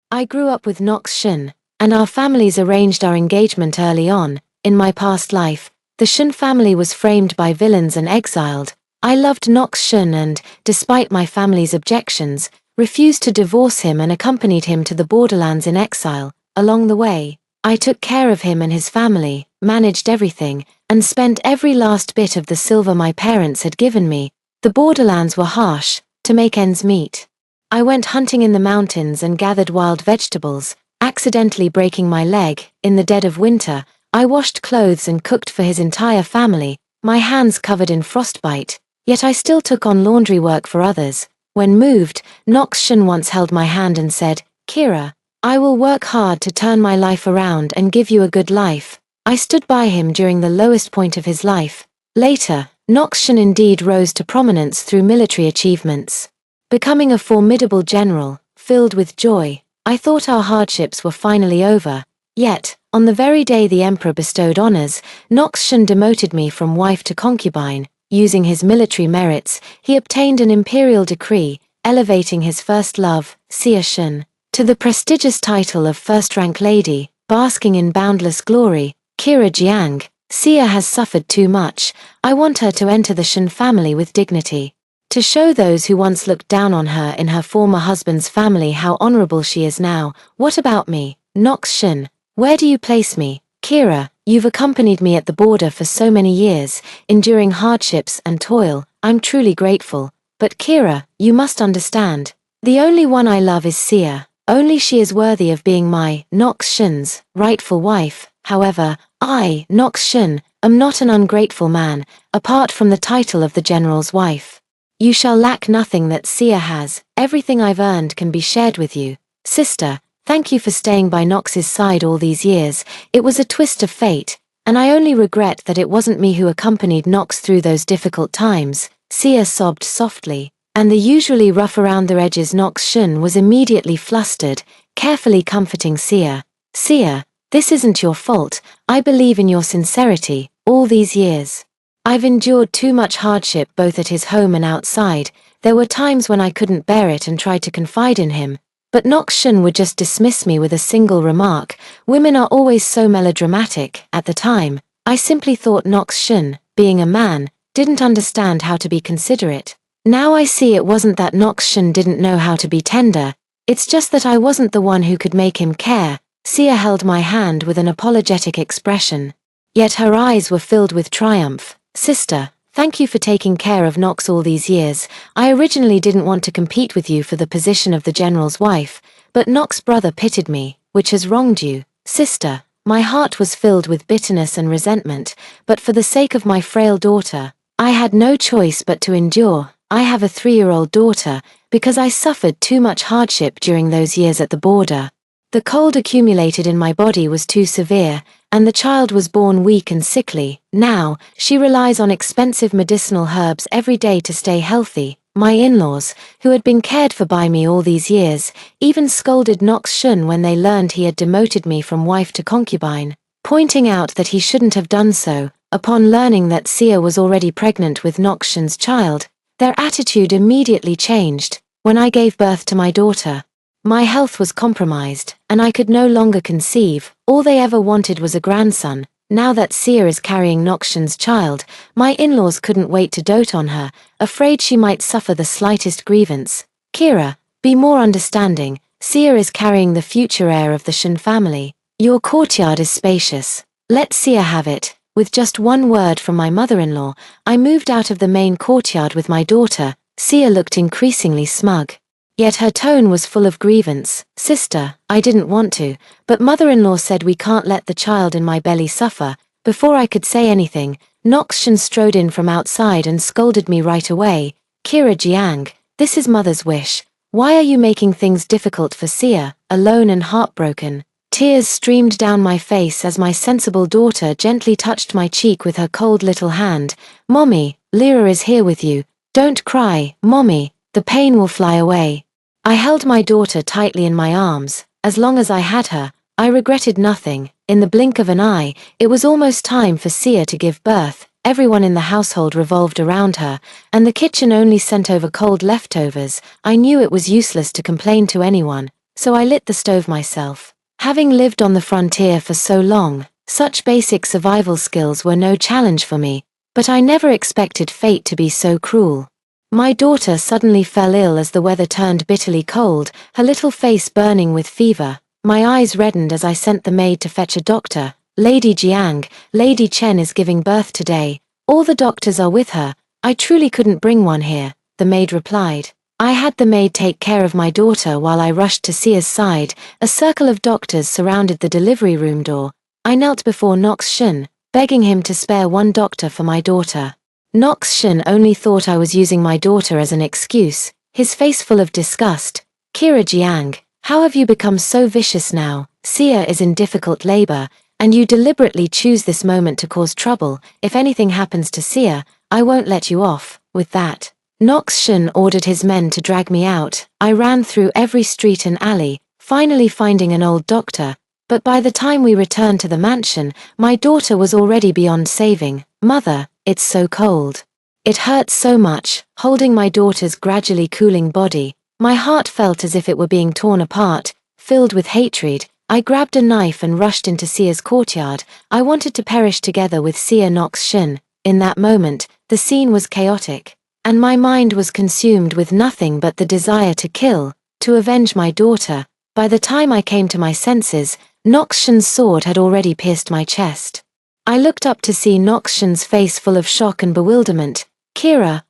I grew up with Nox Shin, and our families arranged our engagement early on. In my past life, the Shin family was framed by villains and exiled. I loved Nox Shin and, despite my family's objections, refused to divorce him and accompanied him to the borderlands in exile. Along the way, I took care of him and his family, managed everything, and spent every last bit of the silver my parents had given me. The borderlands were harsh, to make ends meet. I went hunting in the mountains and gathered wild vegetables, accidentally breaking my leg. In the dead of winter, I washed clothes and cooked for his entire family, my hands covered in frostbite, yet I still took on laundry work for others. When moved, Nox Shin once held my hand and said, "Kira, I will work hard to turn my life around and give you a good life." I stood by him during the lowest point of his life. Later, Nox Shin indeed rose to prominence through military achievements. Becoming a formidable general, filled with joy, I thought our hardships were finally over. Yet, on the very day the emperor bestowed honors, Nox Shin demoted me from wife to concubine. Using his military merits, he obtained an imperial decree, elevating his first love, Xia Shin, to the prestigious title of first-rank lady, basking in boundless glory. Kira Jiang, Xia has suffered too much. I want her to enter the Shin family with dignity. To show those who once looked down on her in her former husband's family how honorable she is now. What about me, Nox Shin? Where do you place me? Kira, you've accompanied me at the border for so many years, enduring hardships and toil. I'm truly grateful. But Kira, you must understand. The only one I love is Xia. Only she is worthy of being my, Nox Shin's, rightful wife. However, I, Nox Shin, am not an ungrateful man, apart from the title of the general's wife. You shall lack nothing that Xia has. Everything I've earned can be shared with you. Sister, thank you for staying by Nox's side all these years. It was a twist of fate, and I only regret that it wasn't me who accompanied Nox through those difficult times. Xia sobbed softly, and the usually rough around the edges Nox Shin was immediately flustered, carefully comforting Xia. Xia, this isn't your fault. I believe in your sincerity. All these years, I've endured too much hardship both at his home and outside. There were times when I couldn't bear it and tried to confide in him. But Nox Shin would just dismiss me with a single remark. Women are always so melodramatic. At the time, I simply thought Nox Shin, being a man, didn't understand how to be considerate. Now I see it wasn't that Nox Shin didn't know how to be tender. It's just that I wasn't the one who could make him care. Xia held my hand with an apologetic expression. Yet her eyes were filled with triumph. Sister, thank you for taking care of Nox all these years. I originally didn't want to compete with you for the position of the general's wife, but Nox's brother pitied me, which has wronged you. Sister, my heart was filled with bitterness and resentment, but for the sake of my frail daughter, I had no choice but to endure. I have a 3-year-old daughter, because I suffered too much hardship during those years at the border. The cold accumulated in my body was too severe, and the child was born weak and sickly. Now, she relies on expensive medicinal herbs every day to stay healthy. My in-laws, who had been cared for by me all these years, even scolded Nox Shin when they learned he had demoted me from wife to concubine, pointing out that he shouldn't have done so. Upon learning that Xia was already pregnant with Nox Shin's child, their attitude immediately changed. When I gave birth to my daughter, my health was compromised, and I could no longer conceive. All they ever wanted was a grandson. Now that Xia is carrying Nox Shin's child, my in-laws couldn't wait to dote on her, afraid she might suffer the slightest grievance. Kira, be more understanding. Xia is carrying the future heir of the Shin family. Your courtyard is spacious. Let Xia have it. With just one word from my mother-in-law, I moved out of the main courtyard with my daughter. Xia looked increasingly smug. Yet her tone was full of grievance. Sister, I didn't want to, but mother-in-law said we can't let the child in my belly suffer. Before I could say anything, Nox Shin strode in from outside and scolded me right away. Kira Jiang, this is mother's wish. Why are you making things difficult for Xia? Alone and heartbroken, tears streamed down my face as my sensible daughter gently touched my cheek with her cold little hand. Mommy, Lyra is here with you. Don't cry, Mommy, the pain will fly away. I held my daughter tightly in my arms. As long as I had her, I regretted nothing. In the blink of an eye, it was almost time for Xia to give birth. Everyone in the household revolved around her, and the kitchen only sent over cold leftovers. I knew it was useless to complain to anyone. so I lit the stove myself. Having lived on the frontier for so long, such basic survival skills were no challenge for me, but I never expected fate to be so cruel. My daughter suddenly fell ill as the weather turned bitterly cold, her little face burning with fever. My eyes reddened as I sent the maid to fetch a doctor. Lady Jiang, Lady Chen is giving birth today. All the doctors are with her. I truly couldn't bring one here, the maid replied. I had the maid take care of my daughter while I rushed to Sia's side. A circle of doctors surrounded the delivery room door. I knelt before Nox Shin, begging him to spare one doctor for my daughter. Nox Shin only thought I was using my daughter as an excuse, his face full of disgust. Kira Jiang, how have you become so vicious now? Sia is in difficult labor, and you deliberately choose this moment to cause trouble. If anything happens to Sia, I won't let you off. With that, Nox Shin ordered his men to drag me out. I ran through every street and alley, finally finding an old doctor, but by the time we returned to the mansion, my daughter was already beyond saving. Mother, it's so cold. It hurts so much, holding my daughter's gradually cooling body. My heart felt as if it were being torn apart, filled with hatred. I grabbed a knife and rushed into Sia's courtyard. I wanted to perish together with Sia Nox Shin. In that moment, the scene was chaotic, and my mind was consumed with nothing but the desire to kill, to avenge my daughter. By the time I came to my senses, Nox Shin's sword had already pierced my chest. I looked up to see Nox Shin's face full of shock and bewilderment. Kira,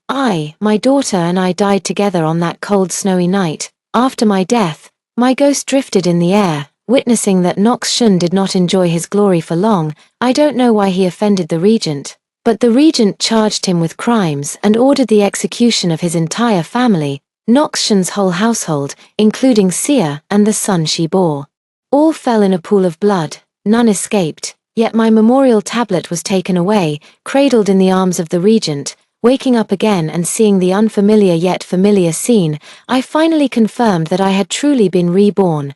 my daughter and I died together on that cold snowy night. After my death, my ghost drifted in the air. Witnessing that Nox Shin did not enjoy his glory for long, I don't know why he offended the regent, but the regent charged him with crimes and ordered the execution of his entire family, Nox Shin's whole household, including Sia and the son she bore. All fell in a pool of blood, none escaped, yet my memorial tablet was taken away, cradled in the arms of the regent. Waking up again and seeing the unfamiliar yet familiar scene, I finally confirmed that I had truly been reborn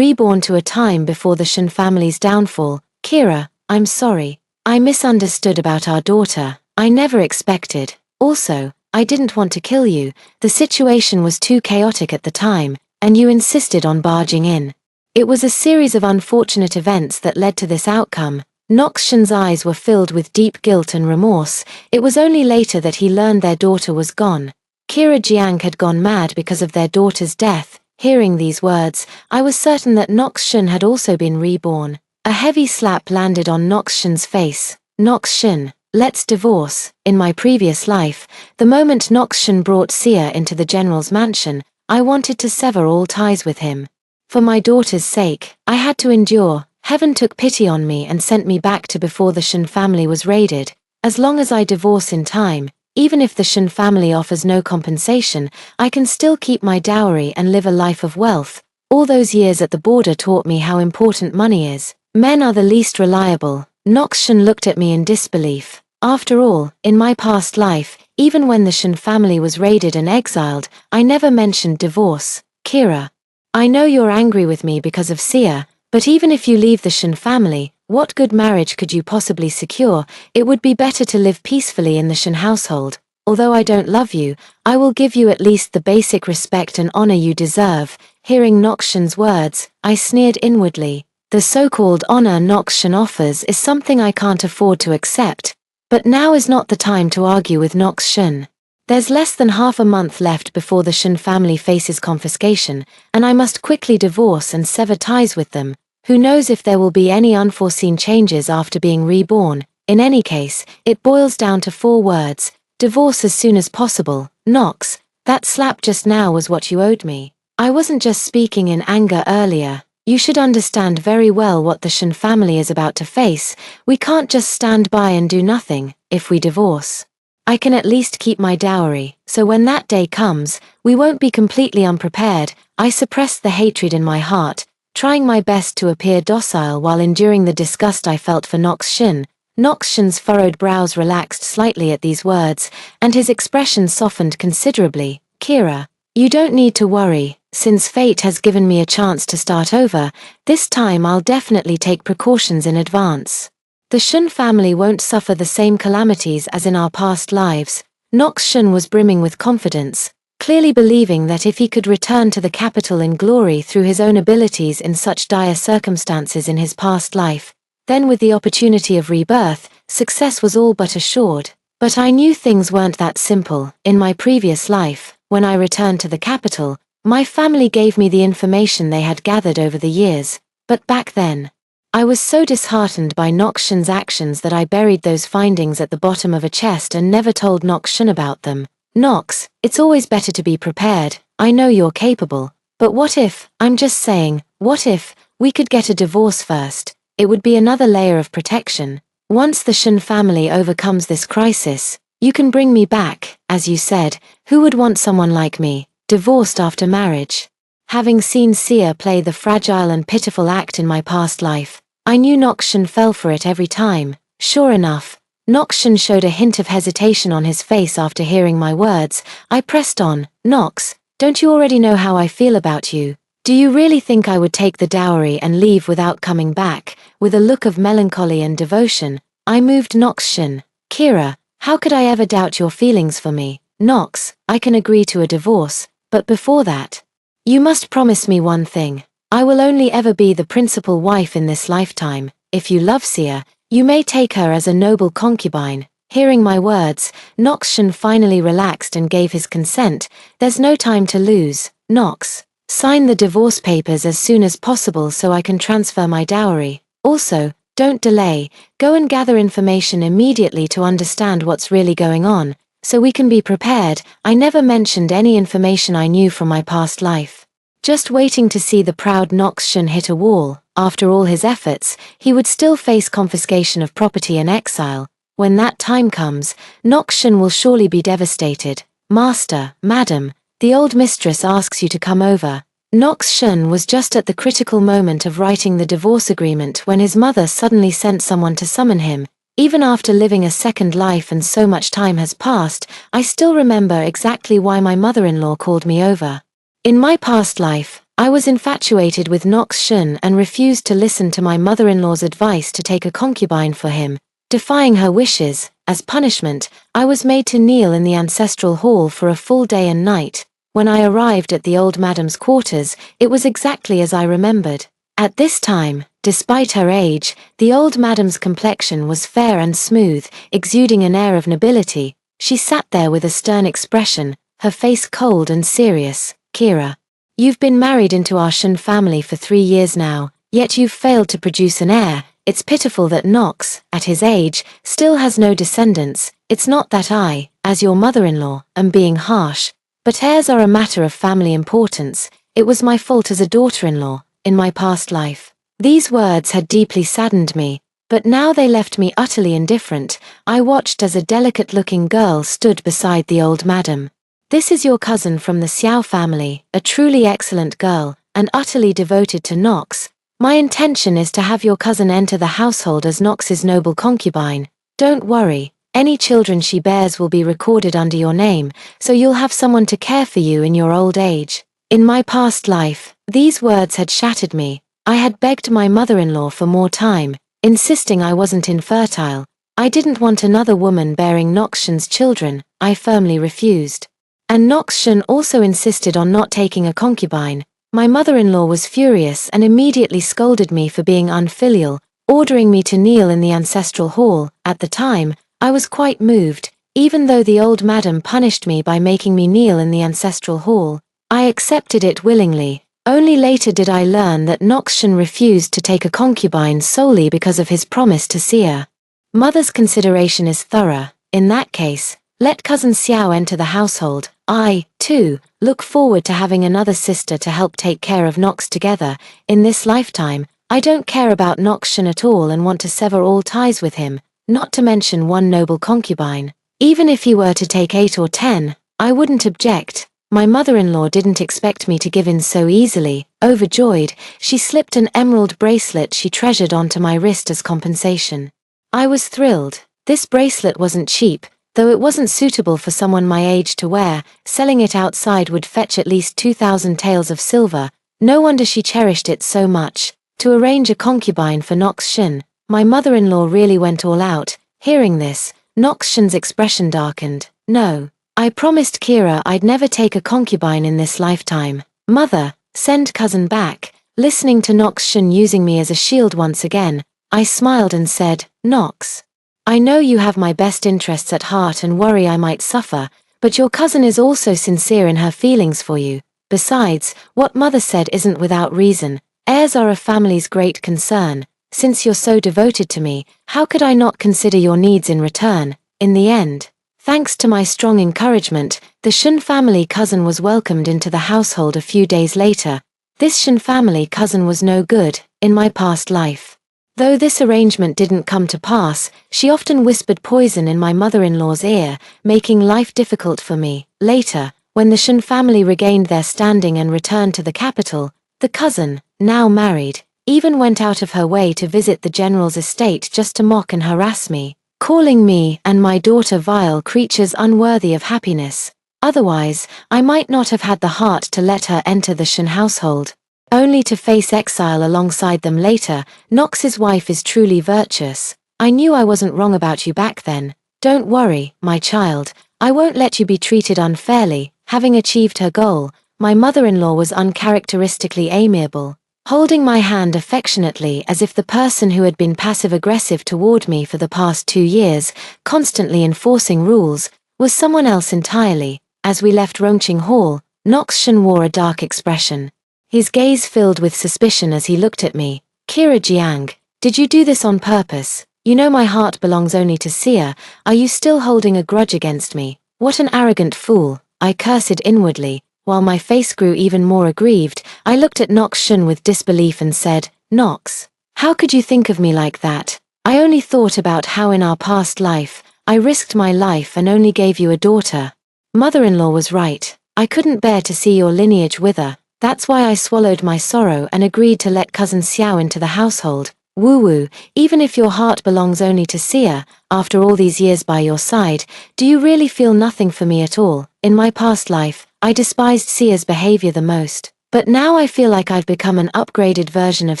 to a time before the Shin family's downfall. Kira, I'm sorry. I misunderstood about our daughter. I never expected. Also, I didn't want to kill you. The situation was too chaotic at the time, and you insisted on barging in. It was a series of unfortunate events that led to this outcome. Nox Shin's eyes were filled with deep guilt and remorse. It was only later that he learned their daughter was gone. Kira Jiang had gone mad because of their daughter's death. Hearing these words, I was certain that Nox Shin had also been reborn. A heavy slap landed on Nox Shin's face. Nox Shin, let's divorce. In my previous life, the moment Nox Shin brought Sia into the general's mansion, I wanted to sever all ties with him. For my daughter's sake, I had to endure. Heaven took pity on me and sent me back to before the Shin family was raided. As long as I divorce in time, even if the Shin family offers no compensation, I can still keep my dowry and live a life of wealth. All those years at the border taught me how important money is. Men are the least reliable. Nox Shin looked at me in disbelief. After all, in my past life, even when the Shin family was raided and exiled, I never mentioned divorce. Kira, I know you're angry with me because of Sia, but even if you leave the Shin family, what good marriage could you possibly secure? It would be better to live peacefully in the Shin household. Although I don't love you, I will give you at least the basic respect and honor you deserve. Hearing Nox Shin's words, I sneered inwardly. The so-called honor Nox Shin offers is something I can't afford to accept. But now is not the time to argue with Nox Shin. There's less than half a month left before the Shin family faces confiscation, and I must quickly divorce and sever ties with them. Who knows if there will be any unforeseen changes after being reborn. In any case, it boils down to 4 words. Divorce as soon as possible. Nox, that slap just now was what you owed me. I wasn't just speaking in anger earlier. You should understand very well what the Shin family is about to face. We can't just stand by and do nothing. If we divorce, I can at least keep my dowry, so when that day comes, we won't be completely unprepared. I suppressed the hatred in my heart, trying my best to appear docile while enduring the disgust I felt for Nox Shin. Nox Shin's furrowed brows relaxed slightly at these words, and his expression softened considerably. Kira, you don't need to worry. Since fate has given me a chance to start over, this time I'll definitely take precautions in advance. The Shin family won't suffer the same calamities as in our past lives. Nox Shin was brimming with confidence. clearly believing that if he could return to the capital in glory through his own abilities in such dire circumstances in his past life, then with the opportunity of rebirth, success was all but assured. But I knew things weren't that simple. In my previous life, when I returned to the capital, my family gave me the information they had gathered over the years, but back then, I was so disheartened by Noxion's actions that I buried those findings at the bottom of a chest and never told Noxion about them. Nox, it's always better to be prepared. I know you're capable, but what if, I'm just saying, what if we could get a divorce first? It would be another layer of protection. Once the Shen family overcomes this crisis, you can bring me back. As you said, who would want someone like me, divorced after marriage? Having seen Sia play the fragile and pitiful act in my past life, I knew Noxion fell for it every time. Sure enough, Noxion showed a hint of hesitation on his face after hearing my words. I pressed on. Nox, don't you already know how I feel about you? Do you really think I would take the dowry and leave without coming back? With a look of melancholy and devotion, I moved Noxion. Kira, how could I ever doubt your feelings for me? Nox, I can agree to a divorce, but before that, you must promise me one thing. I will only ever be the principal wife in this lifetime. If you love Sia, you may take her as a noble concubine. Hearing my words, Noxion finally relaxed and gave his consent. There's no time to lose. Nox, sign the divorce papers as soon as possible so I can transfer my dowry. Also, don't delay, go and gather information immediately to understand what's really going on, so we can be prepared. I never mentioned any information I knew from my past life. Just waiting to see the proud Noxion hit a wall. After all his efforts, he would still face confiscation of property and exile. When that time comes, Noxion will surely be devastated. Master, madam, the old mistress asks you to come over. Noxion was just at the critical moment of writing the divorce agreement when his mother suddenly sent someone to summon him. Even after living a second life and so much time has passed, I still remember exactly why my mother-in-law called me over. In my past life, I was infatuated with Noxion and refused to listen to my mother-in-law's advice to take a concubine for him. Defying her wishes, as punishment, I was made to kneel in the ancestral hall for a full day and night. When I arrived at the old madam's quarters, it was exactly as I remembered. At this time, despite her age, the old madam's complexion was fair and smooth, exuding an air of nobility. She sat there with a stern expression, her face cold and serious. Kira, you've been married into our Shen family for 3 years now, yet you've failed to produce an heir. It's pitiful that Nox, at his age, still has no descendants. It's not that I, as your mother-in-law, am being harsh, but heirs are a matter of family importance. It was my fault as a daughter-in-law, in my past life. These words had deeply saddened me, but now they left me utterly indifferent. I watched as a delicate-looking girl stood beside the old madam. This is your cousin from the Xiao family, a truly excellent girl, and utterly devoted to Nox. My intention is to have your cousin enter the household as Nox's noble concubine. Don't worry, any children she bears will be recorded under your name, so you'll have someone to care for you in your old age. In my past life, these words had shattered me. I had begged my mother-in-law for more time, insisting I wasn't infertile. I didn't want another woman bearing Noxion's children. I firmly refused. And Noxion also insisted on not taking a concubine. My mother-in-law was furious and immediately scolded me for being unfilial, ordering me to kneel in the ancestral hall. At the time, I was quite moved. Even though the old madam punished me by making me kneel in the ancestral hall, I accepted it willingly. Only later did I learn that Noxion refused to take a concubine solely because of his promise to Sia. Mother's consideration is thorough. In that case, let cousin Xiao enter the household. I, too, look forward to having another sister to help take care of Nox together. In this lifetime, I don't care about Noxion at all and want to sever all ties with him, not to mention one noble concubine. Even if he were to take 8 or 10, I wouldn't object. My mother-in-law didn't expect me to give in so easily. Overjoyed, she slipped an emerald bracelet she treasured onto my wrist as compensation. I was thrilled. This bracelet wasn't cheap, though it wasn't suitable for someone my age to wear. Selling it outside would fetch at least 2,000 taels of silver. No wonder she cherished it so much. To arrange a concubine for Noxion, my mother-in-law really went all out. Hearing this, Noxion's expression darkened. No, I promised Kira I'd never take a concubine in this lifetime. Mother, send cousin back. Listening to Nox Shun using me as a shield once again, I smiled and said, Nox, I know you have my best interests at heart and worry I might suffer, but your cousin is also sincere in her feelings for you. Besides, what mother said isn't without reason. Heirs are a family's great concern. Since you're so devoted to me, how could I not consider your needs in return? In the end, thanks to my strong encouragement, the Shun family cousin was welcomed into the household a few days later. This Shun family cousin was no good in my past life. Though this arrangement didn't come to pass, she often whispered poison in my mother-in-law's ear, making life difficult for me. Later, when the Shun family regained their standing and returned to the capital, the cousin, now married, even went out of her way to visit the general's estate just to mock and harass me, calling me and my daughter vile creatures unworthy of happiness. Otherwise, I might not have had the heart to let her enter the Shun household, only to face exile alongside them later. Nox's wife is truly virtuous. I knew I wasn't wrong about you back then. Don't worry, my child, I won't let you be treated unfairly. Having achieved her goal, my mother-in-law was uncharacteristically amiable, holding my hand affectionately as if the person who had been passive-aggressive toward me for the past 2 years, constantly enforcing rules, was someone else entirely. As we left Rongqing Hall, Nox Shun wore a dark expression, his gaze filled with suspicion as he looked at me. Kira Jiang, did you do this on purpose? You know my heart belongs only to Sia. Are you still holding a grudge against me? What an arrogant fool, I cursed inwardly. While my face grew even more aggrieved, I looked at Nox Shun with disbelief and said, Nox, how could you think of me like that? I only thought about how in our past life, I risked my life and only gave you a daughter. Mother-in-law was right. I couldn't bear to see your lineage wither. That's why I swallowed my sorrow and agreed to let cousin Xiao into the household. Woo-woo, even if your heart belongs only to Sia, after all these years by your side, do you really feel nothing for me at all? In my past life, I despised Sia's behavior the most, but now I feel like I've become an upgraded version of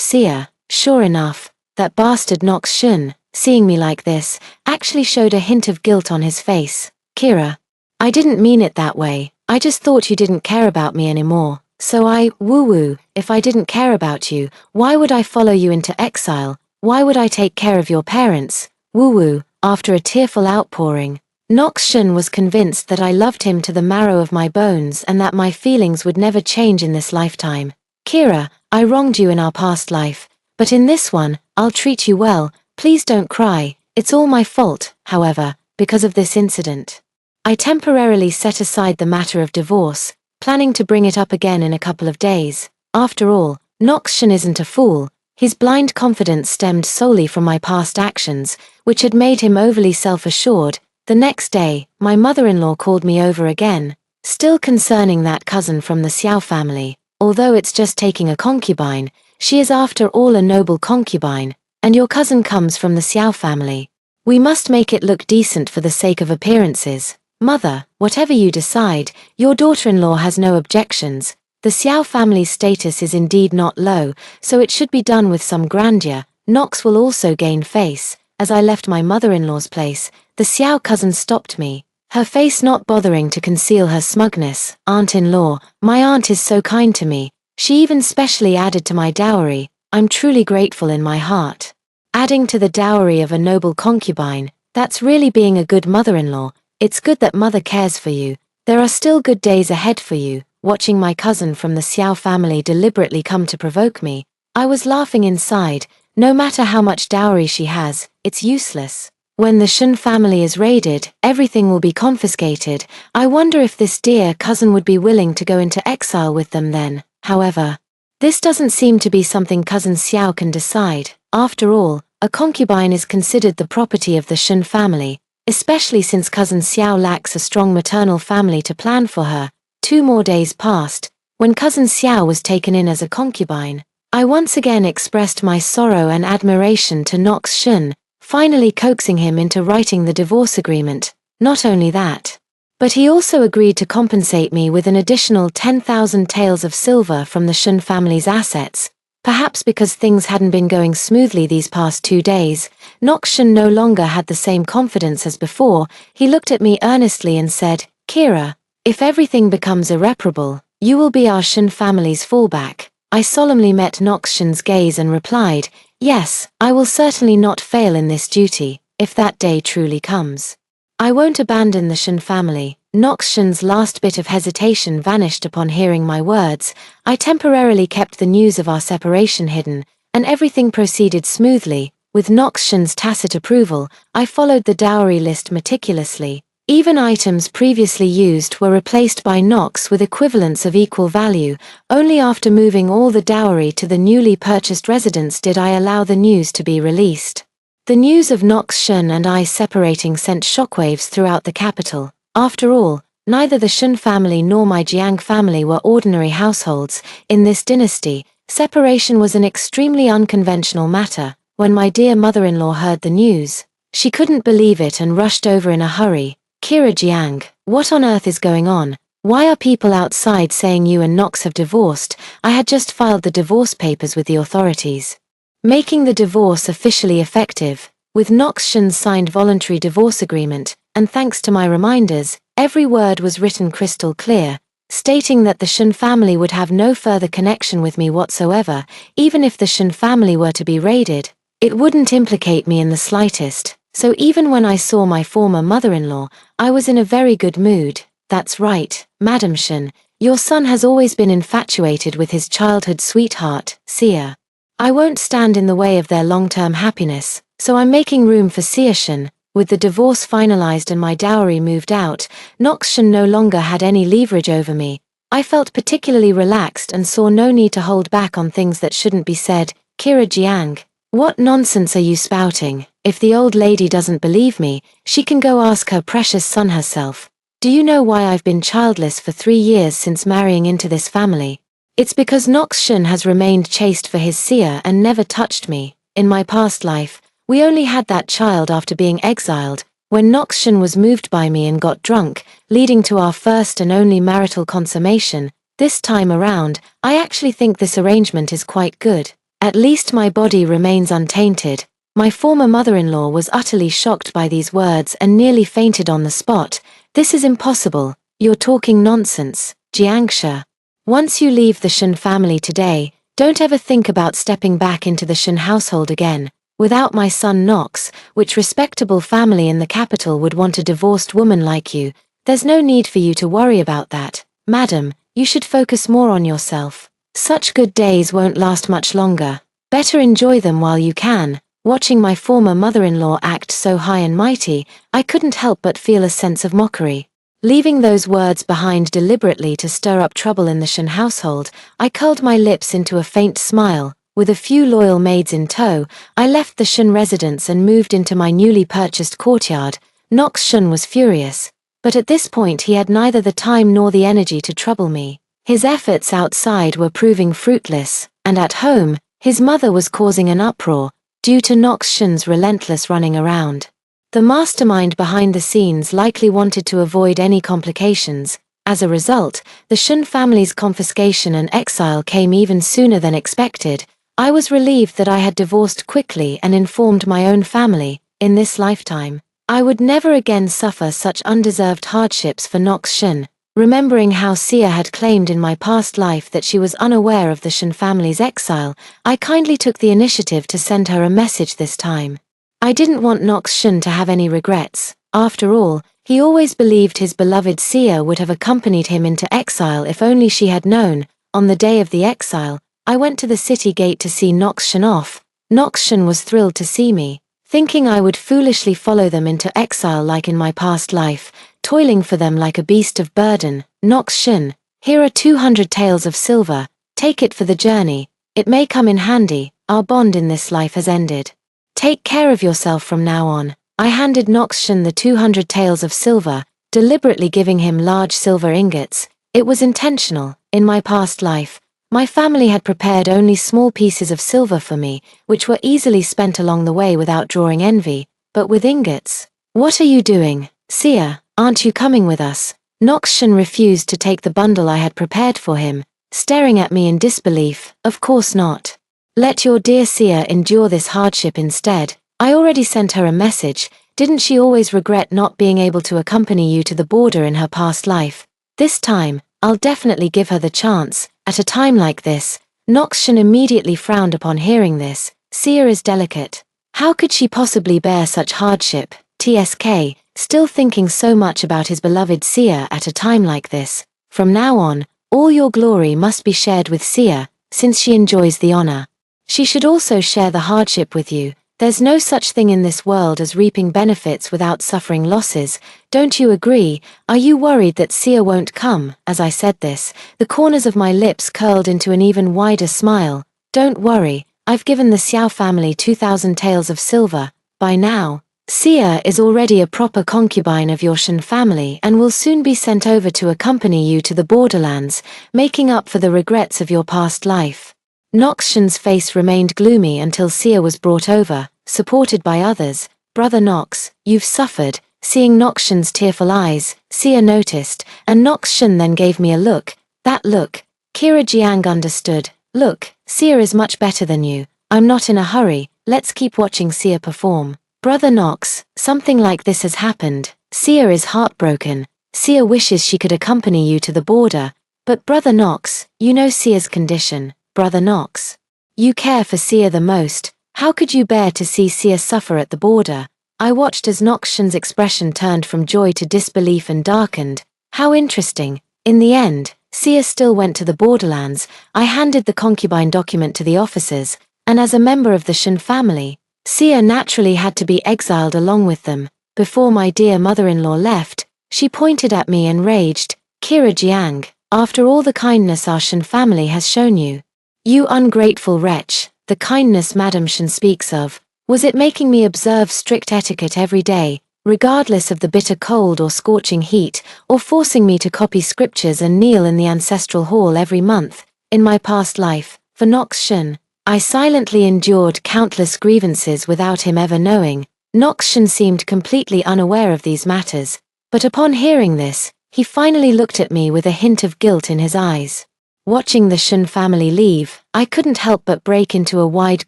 Sia. Sure enough, that bastard Nox Shun, seeing me like this, actually showed a hint of guilt on his face. Kira, I didn't mean it that way. I just thought you didn't care about me anymore. So woo-woo, if I didn't care about you, why would I follow you into exile? Why would I take care of your parents? Woo-woo, after a tearful outpouring, Nox Shun was convinced that I loved him to the marrow of my bones and that my feelings would never change in this lifetime. Kira, I wronged you in our past life, but in this one, I'll treat you well. Please don't cry. It's all my fault, however, because of this incident. I temporarily set aside the matter of divorce, planning to bring it up again in a couple of days. After all, Nox Shun isn't a fool. His blind confidence stemmed solely from my past actions, which had made him overly self-assured. The next day, my mother-in-law called me over again, still concerning that cousin from the Xiao family. Although it's just taking a concubine, she is after all a noble concubine, and your cousin comes from the Xiao family. We must make it look decent for the sake of appearances. Mother, whatever you decide, your daughter-in-law has no objections. The Xiao family's status is indeed not low, so it should be done with some grandeur. Nox will also gain face. As I left my mother-in-law's place, the Xiao cousin stopped me, her face not bothering to conceal her smugness. Aunt-in-law, my aunt is so kind to me. She even specially added to my dowry. I'm truly grateful in my heart. Adding to the dowry of a noble concubine, that's really being a good mother-in-law. It's good that mother cares for you. There are still good days ahead for you. Watching my cousin from the Xiao family deliberately come to provoke me, I was laughing inside. No matter how much dowry she has, it's useless. When the Shun family is raided, everything will be confiscated. I wonder if this dear cousin would be willing to go into exile with them then. However, this doesn't seem to be something cousin Xiao can decide. After all, a concubine is considered the property of the Shun family, especially since cousin Xiao lacks a strong maternal family to plan for her. 2 more days passed. When cousin Xiao was taken in as a concubine, I once again expressed my sorrow and admiration to Nox Shun, finally coaxing him into writing the divorce agreement. Not only that, but he also agreed to compensate me with an additional 10,000 taels of silver from the Shun family's assets. Perhaps because things hadn't been going smoothly these past 2 days, Nox Shun no longer had the same confidence as before. He looked at me earnestly and said, Kira, if everything becomes irreparable, you will be our Shin family's fallback. I solemnly met Nox Shin's gaze and replied, yes, I will certainly not fail in this duty, if that day truly comes. I won't abandon the Shin family. Nox Shin's last bit of hesitation vanished upon hearing my words. I temporarily kept the news of our separation hidden, and everything proceeded smoothly. With Nox Shin's tacit approval, I followed the dowry list meticulously. Even items previously used were replaced by Nox with equivalents of equal value. Only after moving all the dowry to the newly purchased residence did I allow the news to be released. The news of Nox Shin and I separating sent shockwaves throughout the capital. After all, neither the Shin family nor my Jiang family were ordinary households. In this dynasty, separation was an extremely unconventional matter. When my dear mother-in-law heard the news, she couldn't believe it and rushed over in a hurry. Kira Jiang, what on earth is going on? Why are people outside saying you and Nox have divorced? I had just filed the divorce papers with the authorities, making the divorce officially effective. With Nox Shin's signed voluntary divorce agreement, and thanks to my reminders, every word was written crystal clear, stating that the Shin family would have no further connection with me whatsoever. Even if the Shin family were to be raided, it wouldn't implicate me in the slightest. So even when I saw my former mother-in-law, I was in a very good mood. That's right, Madam Shin, your son has always been infatuated with his childhood sweetheart, Sia. I won't stand in the way of their long-term happiness, so I'm making room for Sia Shin. With the divorce finalized and my dowry moved out, Nox Shin no longer had any leverage over me. I felt particularly relaxed and saw no need to hold back on things that shouldn't be said. Kira Jiang, what nonsense are you spouting? If the old lady doesn't believe me, she can go ask her precious son herself. Do you know why I've been childless for 3 years since marrying into this family? It's because Nox Shin has remained chaste for his Sia and never touched me. In my past life, we only had that child after being exiled, when Nox Shin was moved by me and got drunk, leading to our first and only marital consummation. This time around, I actually think this arrangement is quite good. At least my body remains untainted. My former mother-in-law was utterly shocked by these words and nearly fainted on the spot. This is impossible. You're talking nonsense, Jiangsha. Once you leave the Shin family today, don't ever think about stepping back into the Shin household again. Without my son Nox, which respectable family in the capital would want a divorced woman like you? There's no need for you to worry about that. Madam, you should focus more on yourself. Such good days won't last much longer. Better enjoy them while you can. Watching my former mother-in-law act so high and mighty, I couldn't help but feel a sense of mockery. Leaving those words behind deliberately to stir up trouble in the Shin household, I curled my lips into a faint smile. With a few loyal maids in tow, I left the Shin residence and moved into my newly purchased courtyard. Nox Shin was furious, but at this point he had neither the time nor the energy to trouble me. His efforts outside were proving fruitless, and at home, his mother was causing an uproar, due to Nox Shin's relentless running around. The mastermind behind the scenes likely wanted to avoid any complications. As a result, the Shin family's confiscation and exile came even sooner than expected. I was relieved that I had divorced quickly and informed my own family. In this lifetime, I would never again suffer such undeserved hardships for Nox Shin. Remembering how Sia had claimed in my past life that she was unaware of the Shin family's exile, I kindly took the initiative to send her a message this time. I didn't want Nox Shin to have any regrets. After all, he always believed his beloved Sia would have accompanied him into exile if only she had known. On the day of the exile, I went to the city gate to see Nox Shin off. Nox Shin was thrilled to see me, thinking I would foolishly follow them into exile like in my past life, toiling for them like a beast of burden. Nox Shin, here are 200 taels of silver, take it for the journey, it may come in handy, our bond in this life has ended. Take care of yourself from now on. I handed Nox Shin the 200 taels of silver, deliberately giving him large silver ingots. It was intentional. In my past life, my family had prepared only small pieces of silver for me, which were easily spent along the way without drawing envy, but with ingots. What are you doing, Sia? Aren't you coming with us? Nox Shin refused to take the bundle I had prepared for him, staring at me in disbelief. Of course not. Let your dear Sia endure this hardship instead. I already sent her a message, Didn't she always regret not being able to accompany you to the border in her past life? This time, I'll definitely give her the chance. At a time like this, Noxtion immediately frowned upon hearing this. Sia is delicate. How could she possibly bear such hardship? TSK, still thinking so much about his beloved Sia at a time like this. From now on, all your glory must be shared with Sia, since she enjoys the honor. She should also share the hardship with you. There's no such thing in this world as reaping benefits without suffering losses. Don't you agree? Are you worried that Sia won't come? As I said this, the corners of my lips curled into an even wider smile. Don't worry, I've given the Xiao family 2,000 taels of silver. By now, Sia is already a proper concubine of your Shen family and will soon be sent over to accompany you to the borderlands, making up for the regrets of your past life. Noxtion's face remained gloomy until Sia was brought over, supported by others. Brother Nox, you've suffered. Seeing Noxtion's tearful eyes, Sia noticed, and Noxtion then gave me a look. That look. Kira Jiang understood. Look, Sia is much better than you. I'm not in a hurry, let's keep watching Sia perform. Brother Nox, something like this has happened. Sia is heartbroken. Sia wishes she could accompany you to the border. But Brother Nox, you know Sia's condition. Brother Nox, you care for Sia the most. How could you bear to see Sia suffer at the border? I watched as Noxtion's expression turned from joy to disbelief and darkened. How interesting. In the end, Sia still went to the borderlands. I handed the concubine document to the officers, and as a member of the Shen family, Sia naturally had to be exiled along with them. Before my dear mother-in-law left, she pointed at me enraged. Kira Jiang, after all the kindness our Shen family has shown you, you ungrateful wretch, the kindness Madame Shen speaks of, was it making me observe strict etiquette every day, regardless of the bitter cold or scorching heat, or forcing me to copy scriptures and kneel in the ancestral hall every month? In my past life, for Noxtion, I silently endured countless grievances without him ever knowing. Noxtion seemed completely unaware of these matters, but upon hearing this, he finally looked at me with a hint of guilt in his eyes. Watching the Shen family leave, I couldn't help but break into a wide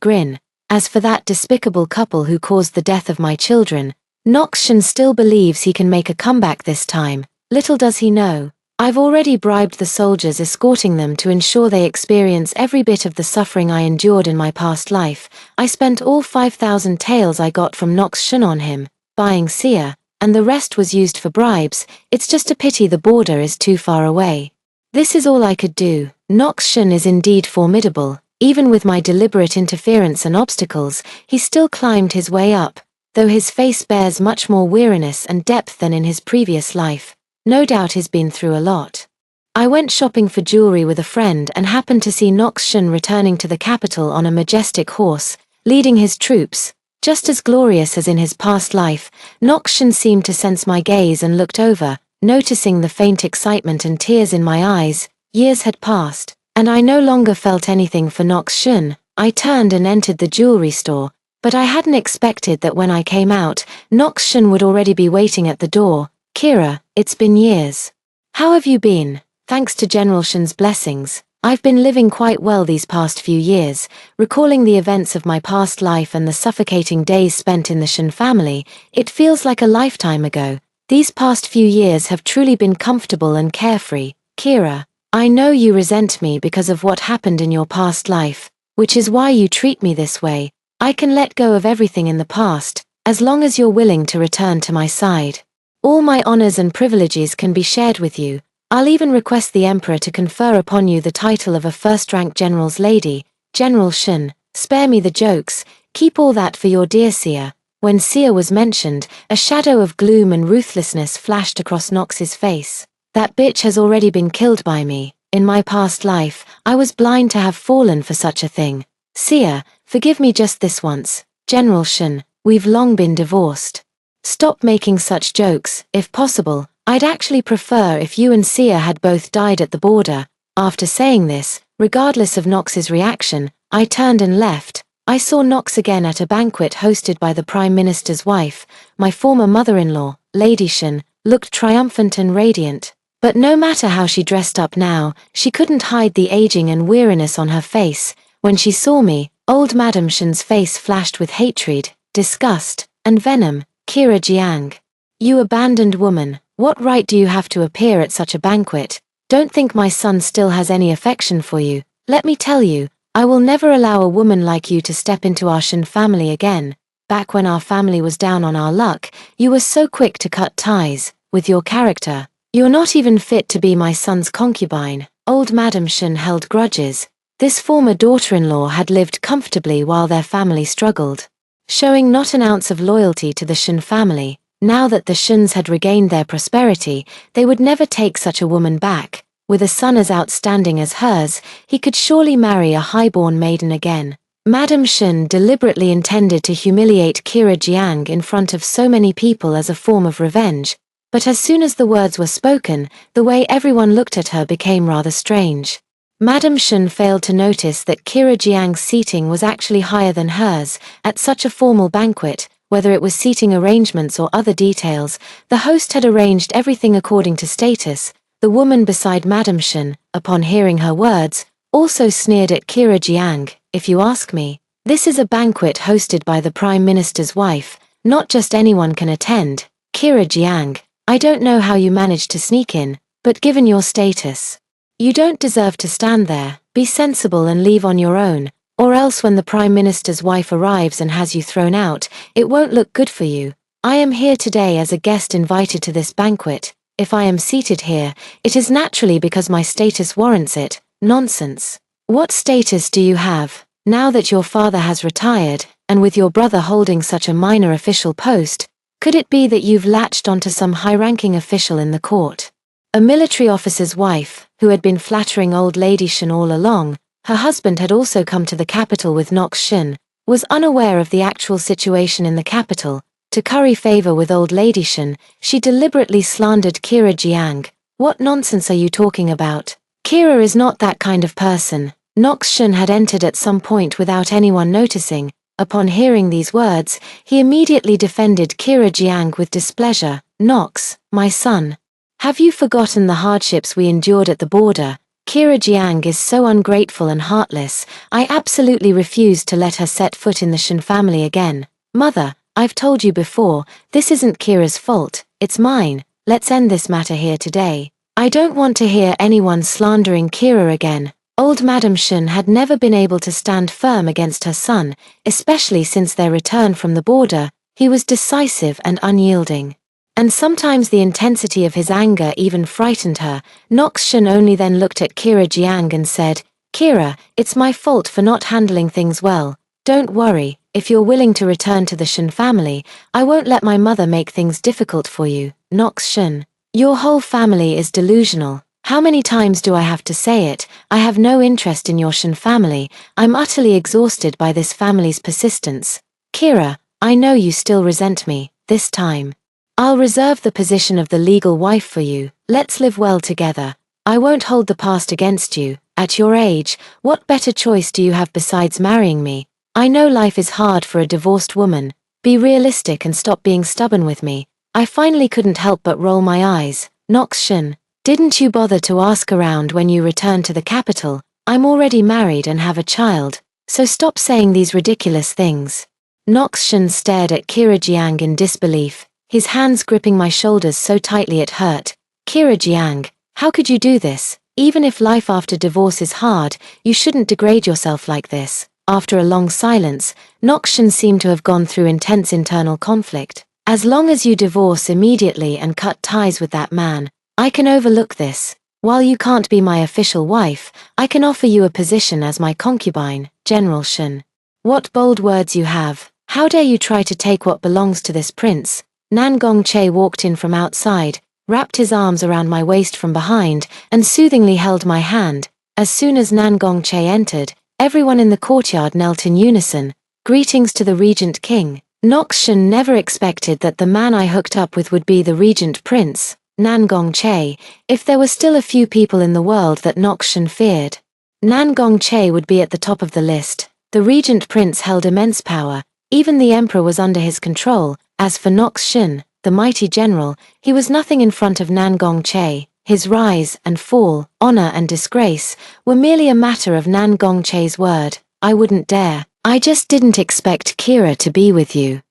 grin. As for that despicable couple who caused the death of my children, Noxtion still believes he can make a comeback this time. Little does he know, I've already bribed the soldiers escorting them to ensure they experience every bit of the suffering I endured in my past life. I spent all 5,000 taels I got from Noxtion on him, buying Sia, and the rest was used for bribes. It's just a pity the border is too far away. This is all I could do. Noxtion is indeed formidable. Even with my deliberate interference and obstacles, he still climbed his way up, though his face bears much more weariness and depth than in his previous life. No doubt he's been through a lot. I went shopping for jewelry with a friend and happened to see Noxtion returning to the capital on a majestic horse, leading his troops. Just as glorious as in his past life, Noxtion seemed to sense my gaze and looked over. Noticing the faint excitement and tears in my eyes, years had passed, and I no longer felt anything for Noxtion. I turned and entered the jewelry store, but I hadn't expected that when I came out, Noxtion would already be waiting at the door. Kira, it's been years. How have you been? Thanks to General Shen's blessings, I've been living quite well these past few years. Recalling the events of my past life and the suffocating days spent in the Shen family, it feels like a lifetime ago. These past few years have truly been comfortable and carefree. Kira, I know you resent me because of what happened in your past life, which is why you treat me this way. I can let go of everything in the past, as long as you're willing to return to my side. All my honors and privileges can be shared with you. I'll even request the Emperor to confer upon you the title of a first-rank general's lady. General Shen, spare me the jokes, keep all that for your dear Sia. When Sia was mentioned, a shadow of gloom and ruthlessness flashed across Nox's face. That bitch has already been killed by me. In my past life, I was blind to have fallen for such a thing. Sia, forgive me just this once. General Shen, we've long been divorced. Stop making such jokes. If possible, I'd actually prefer if you and Sia had both died at the border. After saying this, regardless of Nox's reaction, I turned and left. I saw Nox again at a banquet hosted by the Prime Minister's wife. My former mother-in-law, Lady Shen, looked triumphant and radiant. But no matter how she dressed up now, she couldn't hide the aging and weariness on her face. When she saw me, old Madame Shen's face flashed with hatred, disgust, and venom. Kira Jiang. You abandoned woman, what right do you have to appear at such a banquet? Don't think my son still has any affection for you. Let me tell you, I will never allow a woman like you to step into our Shin family again. Back when our family was down on our luck, you were so quick to cut ties. With your character, you're not even fit to be my son's concubine. Old Madam Shin held grudges. This former daughter-in-law had lived comfortably while their family struggled, showing not an ounce of loyalty to the Shin family. Now that the Shins had regained their prosperity, they would never take such a woman back. With a son as outstanding as hers, he could surely marry a highborn maiden again. Madam Shin deliberately intended to humiliate Kira Jiang in front of so many people as a form of revenge, but as soon as the words were spoken, the way everyone looked at her became rather strange. Madam Shin failed to notice that Kira Jiang's seating was actually higher than hers. At such a formal banquet, whether it was seating arrangements or other details, the host had arranged everything according to status. The woman beside Madam Shin, upon hearing her words, also sneered at Kira Jiang. If you ask me, this is a banquet hosted by the Prime Minister's wife, not just anyone can attend. Kira Jiang, I don't know how you managed to sneak in, but given your status, you don't deserve to stand there. Be sensible and leave on your own, or else when the Prime Minister's wife arrives and has you thrown out, it won't look good for you. I am here today as a guest invited to this banquet. If I am seated here, it is naturally because my status warrants it. Nonsense. What status do you have, now that your father has retired, and with your brother holding such a minor official post? Could it be that you've latched onto some high-ranking official in the court? A military officer's wife, who had been flattering old Lady Shin all along, her husband had also come to the capital with Nox Shin, was unaware of the actual situation in the capital. To curry favor with old Lady Shin, she deliberately slandered Kira Jiang. What nonsense are you talking about? Kira is not that kind of person. Nox Shin had entered at some point without anyone noticing. Upon hearing these words, he immediately defended Kira Jiang with displeasure. Nox, my son, have you forgotten the hardships we endured at the border? Kira Jiang is so ungrateful and heartless. I absolutely refuse to let her set foot in the Shin family again. Mother, I've told you before, this isn't Kira's fault, it's mine. Let's end this matter here today. I don't want to hear anyone slandering Kira again. Old Madam Shin had never been able to stand firm against her son, especially since their return from the border. He was decisive and unyielding, and sometimes the intensity of his anger even frightened her. Nox Shin only then looked at Kira Jiang and said, Kira, it's my fault for not handling things well. Don't worry, if you're willing to return to the Shin family, I won't let my mother make things difficult for you. Nox Shin, your whole family is delusional. How many times do I have to say it? I have no interest in your Shin family. I'm utterly exhausted by this family's persistence. Kira, I know you still resent me. This time, I'll reserve the position of the legal wife for you. Let's live well together. I won't hold the past against you. At your age, what better choice do you have besides marrying me? I know life is hard for a divorced woman. Be realistic and stop being stubborn with me. I finally couldn't help but roll my eyes. Nox Shin, didn't you bother to ask around when you returned to the capital? I'm already married and have a child, so stop saying these ridiculous things. Nox Shin stared at Kira Jiang in disbelief, his hands gripping my shoulders so tightly it hurt. Kira Jiang, how could you do this? Even if life after divorce is hard, you shouldn't degrade yourself like this. After a long silence, Nox Shin seemed to have gone through intense internal conflict. As long as you divorce immediately and cut ties with that man, I can overlook this. While you can't be my official wife, I can offer you a position as my concubine, General Shin. What bold words you have. How dare you try to take what belongs to this prince? Nan Gongche walked in from outside, wrapped his arms around my waist from behind, and soothingly held my hand. As soon as Nan Gongche entered, everyone in the courtyard knelt in unison. Greetings to the Regent King. Nox Shin never expected that the man I hooked up with would be the Regent Prince, Nan Gongche. If there were still a few people in the world that Nox Shin feared, Nan Gongche would be at the top of the list. The Regent Prince held immense power. Even the Emperor was under his control. As for Nox Shin, the mighty general, he was nothing in front of Nan Gongche. His rise and fall, honor and disgrace, were merely a matter of Nan Gongche's word. I wouldn't dare. I just didn't expect Kira to be with you.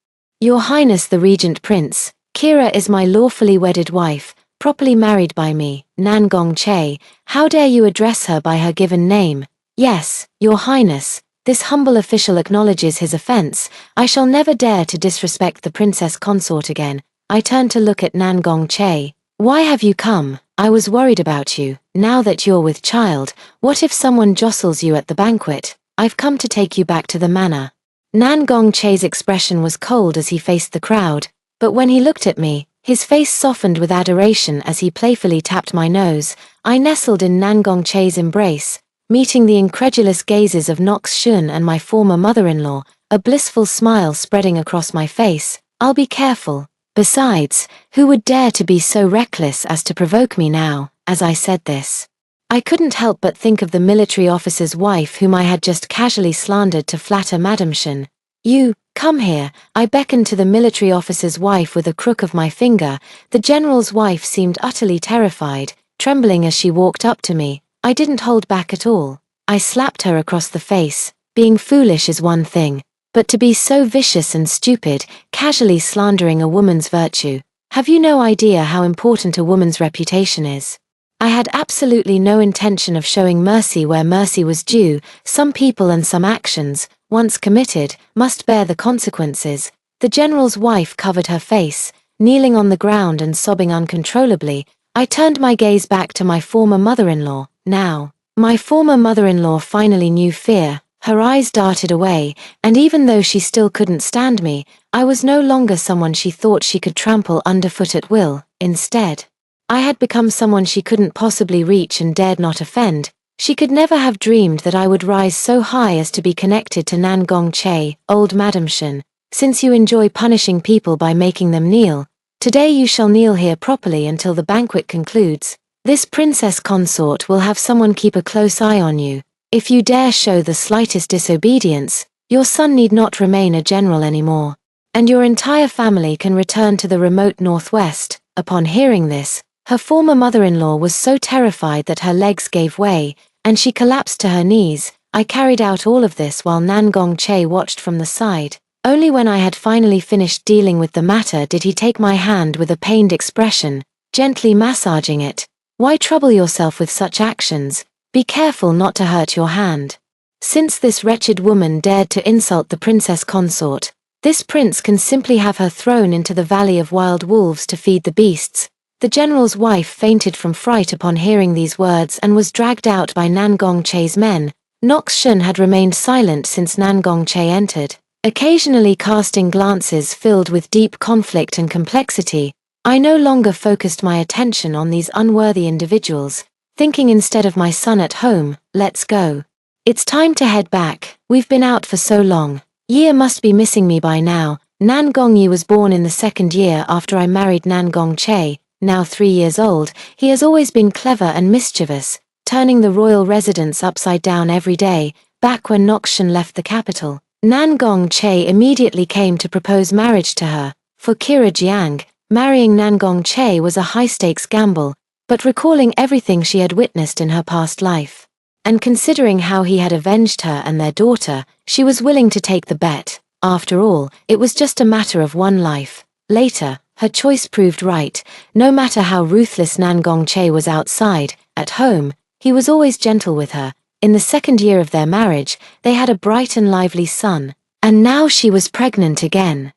Your Highness the Regent Prince, Kira is my lawfully wedded wife, properly married by me, Nangong Che. How dare you address her by her given name? Yes, Your Highness, this humble official acknowledges his offense. I shall never dare to disrespect the princess consort again. I turned to look at Nangong Che. Why have you come? I was worried about you. Now that you're with child, what if someone jostles you at the banquet? I've come to take you back to the manor. Nangong Che's expression was cold as he faced the crowd, but when he looked at me, his face softened with adoration as he playfully tapped my nose. I nestled in Nangong Che's embrace, meeting the incredulous gazes of Nox Shun and my former mother-in-law, a blissful smile spreading across my face. I'll be careful. Besides, who would dare to be so reckless as to provoke me now? As I said this, I couldn't help but think of the military officer's wife whom I had just casually slandered to flatter Madame Shun. You, come here. I beckoned to the military officer's wife with a crook of my finger. The general's wife seemed utterly terrified, trembling as she walked up to me. I didn't hold back at all. I slapped her across the face. Being foolish is one thing, but to be so vicious and stupid, casually slandering a woman's virtue. Have you no idea how important a woman's reputation is? I had absolutely no intention of showing mercy where mercy was due. Some people and some actions, once committed, must bear the consequences. The general's wife covered her face, kneeling on the ground and sobbing uncontrollably. I turned my gaze back to my former mother-in-law. Now, my former mother-in-law finally knew fear. Her eyes darted away, and even though she still couldn't stand me, I was no longer someone she thought she could trample underfoot at will. Instead, I had become someone she couldn't possibly reach and dared not offend. She could never have dreamed that I would rise so high as to be connected to Nangong Che. Old Madame Shun, since you enjoy punishing people by making them kneel, today you shall kneel here properly until the banquet concludes. This princess consort will have someone keep a close eye on you. If you dare show the slightest disobedience, your son need not remain a general anymore, and your entire family can return to the remote northwest. Upon hearing this, her former mother-in-law was so terrified that her legs gave way, and she collapsed to her knees. I carried out all of this while Nangong Che watched from the side. Only when I had finally finished dealing with the matter did he take my hand with a pained expression, gently massaging it. Why trouble yourself with such actions? Be careful not to hurt your hand. Since this wretched woman dared to insult the princess consort, this prince can simply have her thrown into the valley of wild wolves to feed the beasts. The general's wife fainted from fright upon hearing these words and was dragged out by Nangong Che's men. Nox Shun had remained silent since Nangong Che entered, occasionally casting glances filled with deep conflict and complexity. I no longer focused my attention on these unworthy individuals, thinking instead of my son at home. Let's go. It's time to head back. We've been out for so long. Ye must be missing me by now. Nangong Yi was born in the second year after I married Nangong Che. Now 3 years old, he has always been clever and mischievous, turning the royal residence upside down every day. Back when Nox Shun left the capital, Nangong Che immediately came to propose marriage to her. For Kira Jiang, marrying Nangong Che was a high-stakes gamble, but recalling everything she had witnessed in her past life, and considering how he had avenged her and their daughter, she was willing to take the bet. After all, it was just a matter of one life. Later, her choice proved right. No matter how ruthless Nangong Che was outside, at home, he was always gentle with her. In the second year of their marriage, they had a bright and lively son, and now she was pregnant again.